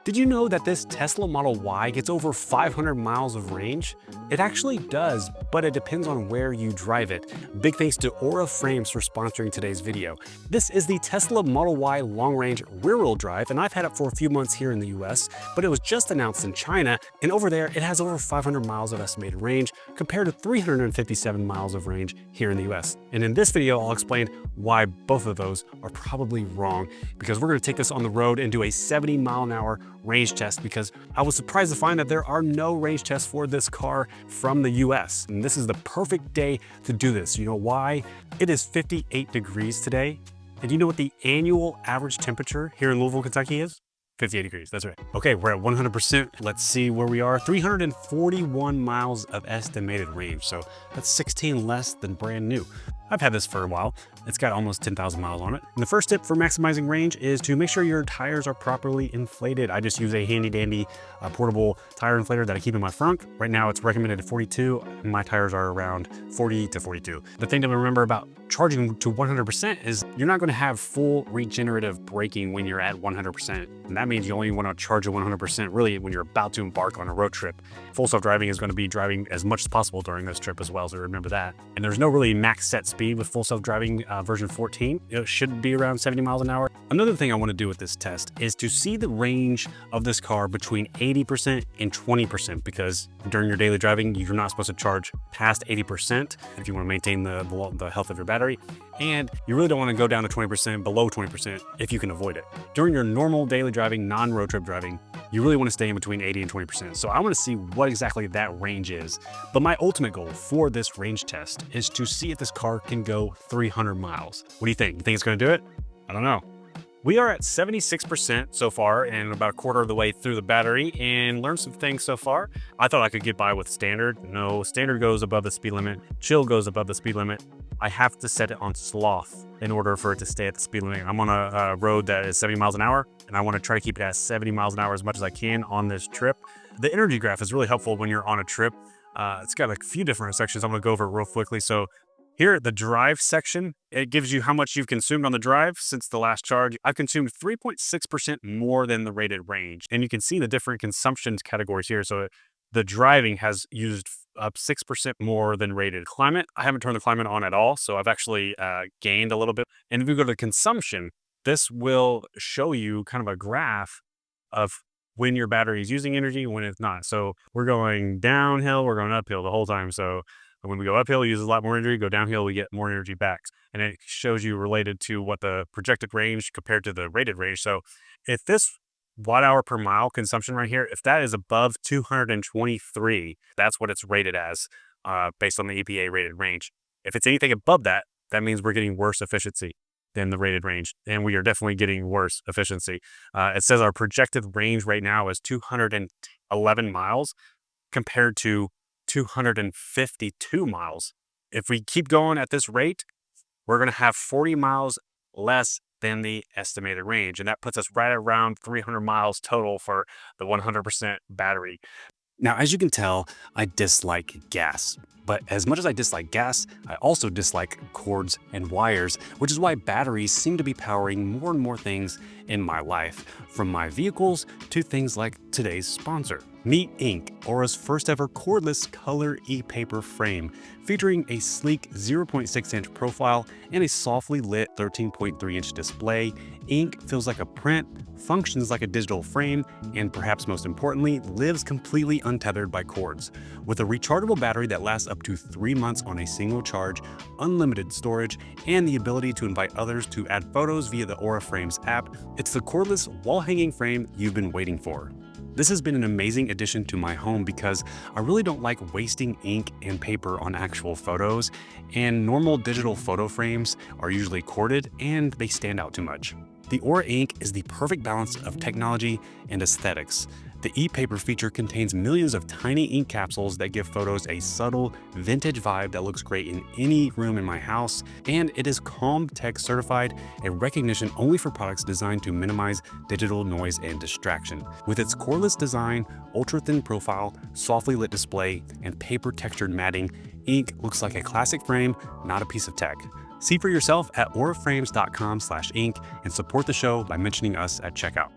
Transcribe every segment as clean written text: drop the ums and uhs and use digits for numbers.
Did you know that this Tesla Model Y gets over 500 miles of range? It actually does, but it depends on where you drive it. Big thanks to Aura Frames for sponsoring today's video. This is the Tesla Model Y long-range rear-wheel drive, and I've had it for a few months here in the US, but it was just announced in China, and over there it has over 500 miles of estimated range compared to 357 miles of range here in the US. And in this video, I'll explain why both of those are probably wrong, because we're going to take this on the road and do a 70-mile-an-hour range test, because I was surprised to find that there are no range tests for this car from the US. And this is the perfect day to do this. You know why? It is 58 degrees today. And you know what the annual average temperature here in Louisville, Kentucky is? 58 degrees, that's right. Okay, we're at 100%. Let's see where we are. 341 miles of estimated range. So that's 16 less than brand new. I've had this for a while. It's got almost 10,000 miles on it. And the first tip for maximizing range is to make sure your tires are properly inflated. I just use a handy dandy portable tire inflator that I keep in my front. Right now it's recommended at 42, and my tires are around 40 to 42. The thing to remember about charging to 100% is you're not going to have full regenerative braking when you're at 100%. And that means you only want to charge at 100% really when you're about to embark on a road trip. Full self-driving is going to be driving as much as possible during this trip as well, so remember that. And there's no really max set speed with full self-driving version 14. It should be around 70 miles an hour. Another thing I want to do with this test is to see the range of this car between 80% and 20%, because during your daily driving, you're not supposed to charge past 80% if you want to maintain the health of your battery. And you really don't want to go down to 20%, below 20% if you can avoid it. During your normal daily driving, non-road trip driving, you really want to stay in between 80 and 20%. So I want to see what exactly that range is. But my ultimate goal for this range test is to see if this car can go 300 miles. What do you think? You think it's going to do it? I don't know. We are at 76% so far and about a quarter of the way through the battery, and learned some things so far. I thought I could get by with standard. No, standard goes above the speed limit. Chill goes above the speed limit. I have to set it on sloth in order for it to stay at the speed limit. I'm on a road that is 70 miles an hour, and I want to try to keep it at 70 miles an hour as much as I can on this trip. The energy graph is really helpful when you're on a trip. It's got a few different sections. I'm going to go over it real quickly. So here, the drive section, it gives you how much you've consumed on the drive since the last charge. I've consumed 3.6% more than the rated range. And you can see the different consumption categories here. So the driving has used up 6% more than rated. Climate, I haven't turned the climate on at all, so I've actually gained a little bit. And if you go to consumption, this will show you kind of a graph of when your battery is using energy, when it's not. So we're going downhill, we're going uphill the whole time. So when we go uphill, it uses a lot more energy. Go downhill, we get more energy back. And it shows you related to what the projected range compared to the rated range. So if this watt hour per mile consumption right here, if that is above 223, that's what it's rated as based on the EPA rated range. If it's anything above that, that means we're getting worse efficiency than the rated range. And we are definitely getting worse efficiency. It says our projected range right now is 211 miles compared to 252 miles. If we keep going at this rate, we're going to have 40 miles less than the estimated range. And that puts us right around 300 miles total for the 100% battery. Now, as you can tell, I dislike gas. But as much as I dislike gas, I also dislike cords and wires, which is why batteries seem to be powering more and more things in my life, from my vehicles to things like today's sponsor. Meet Ink, Aura's first ever cordless color e-paper frame, featuring a sleek 0.6-inch profile and a softly lit 13.3-inch display. Ink feels like a print, functions like a digital frame, and perhaps most importantly, lives completely untethered by cords. With a rechargeable battery that lasts up to 3 months on a single charge, unlimited storage, and the ability to invite others to add photos via the Aura Frames app, it's the cordless wall-hanging frame you've been waiting for. This has been an amazing addition to my home because I really don't like wasting ink and paper on actual photos, and normal digital photo frames are usually corded and they stand out too much. The Aura Ink is the perfect balance of technology and aesthetics. The e-paper feature contains millions of tiny ink capsules that give photos a subtle, vintage vibe that looks great in any room in my house, and it is Calm Tech certified, a recognition only for products designed to minimize digital noise and distraction. With its cordless design, ultra-thin profile, softly lit display, and paper-textured matting, Ink looks like a classic frame, not a piece of tech. See for yourself at auraframes.com/ink and support the show by mentioning us at checkout.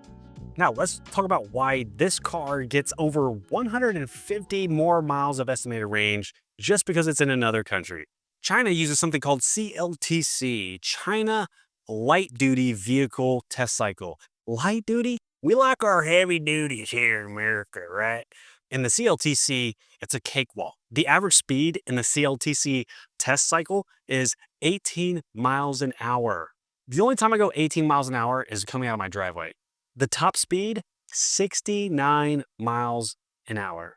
Now let's talk about why this car gets over 150 more miles of estimated range just because it's in another country. China uses something called CLTC, China Light Duty Vehicle Test Cycle. Light duty? We like our heavy duties here in America, right? In the CLTC, it's a cakewalk. The average speed in the CLTC test cycle is 18 miles an hour. The only time I go 18 miles an hour is coming out of my driveway. The top speed, 69 miles an hour.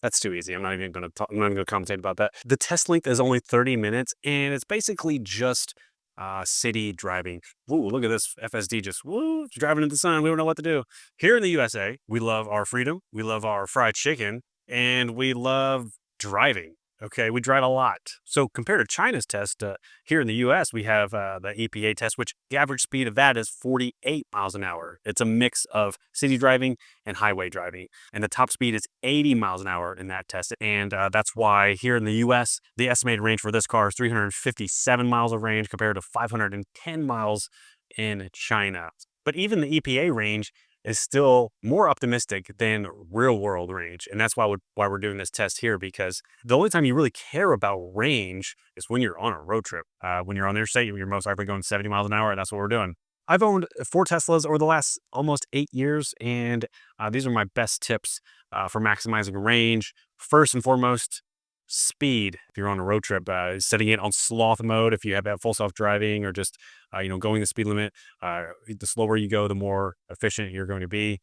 That's too easy. I'm not even going to commentate about that. The test length is only 30 minutes, and it's basically just city driving. Ooh, look at this FSD just driving in the sun. We don't know what to do. Here in the USA, we love our freedom. We love our fried chicken, and we love driving. Okay, we drive a lot. So compared to China's test, here in the US, we have the EPA test, which the average speed of that is 48 miles an hour. It's a mix of city driving and highway driving. And the top speed is 80 miles an hour in that test. And that's why here in the US, the estimated range for this car is 357 miles of range compared to 510 miles in China. But even the EPA range is still more optimistic than real world range. And that's why we're doing this test here, because the only time you really care about range is when you're on a road trip. When you're on the interstate, you're most likely going 70 miles an hour, and that's what we're doing. I've owned 4 Teslas over the last almost 8 years, and these are my best tips for maximizing range. First and foremost, speed. If you're on a road trip, setting it on sloth mode if you have full self-driving, or just going the speed limit. The slower you go, the more efficient you're going to be.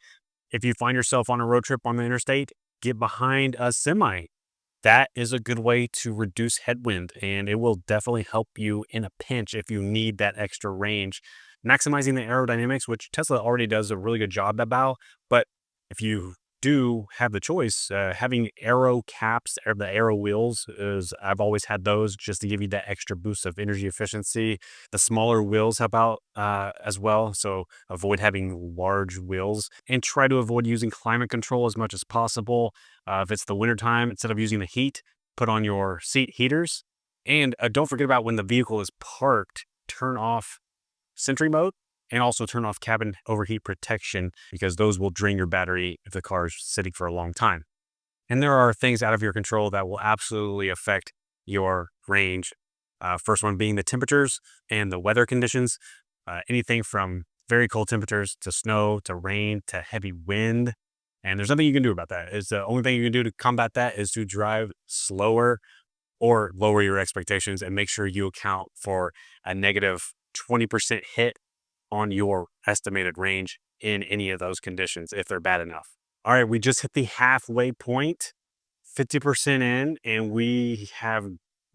If you find yourself on a road trip on the interstate, get behind a semi. That is a good way to reduce headwind, and it will definitely help you in a pinch if you need that extra range. Maximizing the aerodynamics, which Tesla already does a really good job about, but if you do have the choice, having aero caps or the aero wheels I've always had those just to give you that extra boost of energy efficiency. The smaller wheels help out as well, so avoid having large wheels, and try to avoid using climate control as much as possible. If it's the wintertime, instead of using the heat, put on your seat heaters. And don't forget about when the vehicle is parked, turn off Sentry mode, and also turn off cabin overheat protection, because those will drain your battery if the car is sitting for a long time. And there are things out of your control that will absolutely affect your range. First one being the temperatures and the weather conditions. Anything from very cold temperatures to snow to rain to heavy wind. And there's nothing you can do about that. It's the only thing you can do to combat that is to drive slower or lower your expectations, and make sure you account for a negative 20% hit on your estimated range in any of those conditions if they're bad enough. All right, we just hit the halfway point, 50% in, and we have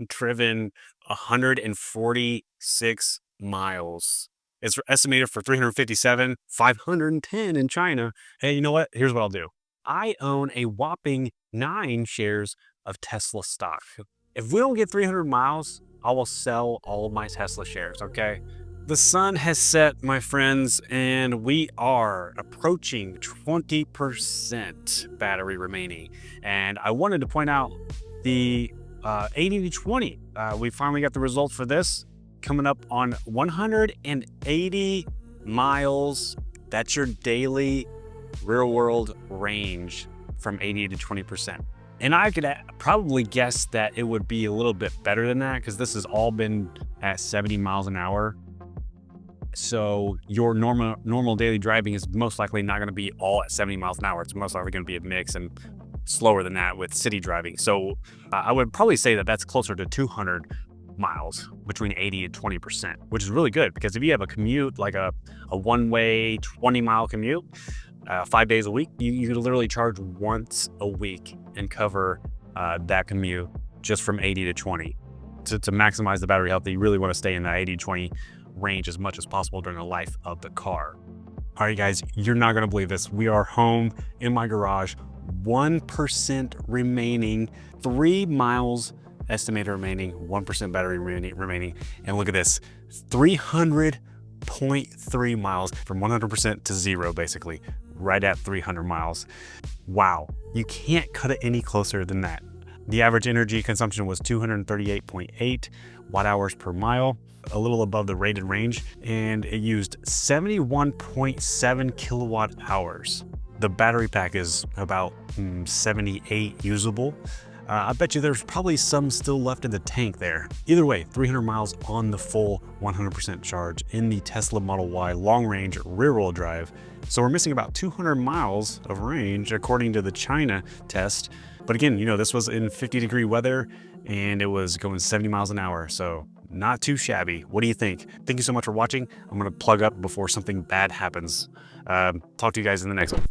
driven 146 miles. It's estimated for 357, 510 in China. Hey, you know what? Here's what I'll do. I own a whopping 9 shares of Tesla stock. If we don't get 300 miles, I will sell all of my Tesla shares, okay? The sun has set, my friends, and we are approaching 20% battery remaining. And I wanted to point out the 80-20. We finally got the results for this, coming up on 180 miles. That's your daily real world range from 80 to 20%. And I could probably guess that it would be a little bit better than that, because this has all been at 70 miles an hour. So your normal daily driving is most likely not going to be all at 70 miles an hour. It's most likely going to be a mix and slower than that with city driving. So I would probably say that that's closer to 200 miles between 80 and 20%, which is really good, because if you have a commute, like a one-way 20-mile commute, 5 days a week, you could literally charge once a week and cover that commute just from 80 to 20. To maximize the battery health, you really want to stay in that 80-20 range as much as possible during the life of the car. All right, guys, you're not going to believe this. We are home in my garage, 1% remaining, 3 miles estimated remaining, 1% battery remaining. And look at this, 300.3 miles from 100% to 0, basically, right at 300 miles. Wow, you can't cut it any closer than that. The average energy consumption was 238.8 watt hours per mile, a little above the rated range, and it used 71.7 kilowatt hours. The battery pack is about 78 usable. I bet you there's probably some still left in the tank there. Either way, 300 miles on the full 100% charge in the Tesla Model Y long-range rear-wheel drive. So we're missing about 200 miles of range according to the China test. But again, you know, this was in 50-degree weather and it was going 70 miles an hour. So not too shabby. What do you think? Thank you so much for watching. I'm gonna plug up before something bad happens. Talk to you guys in the next one.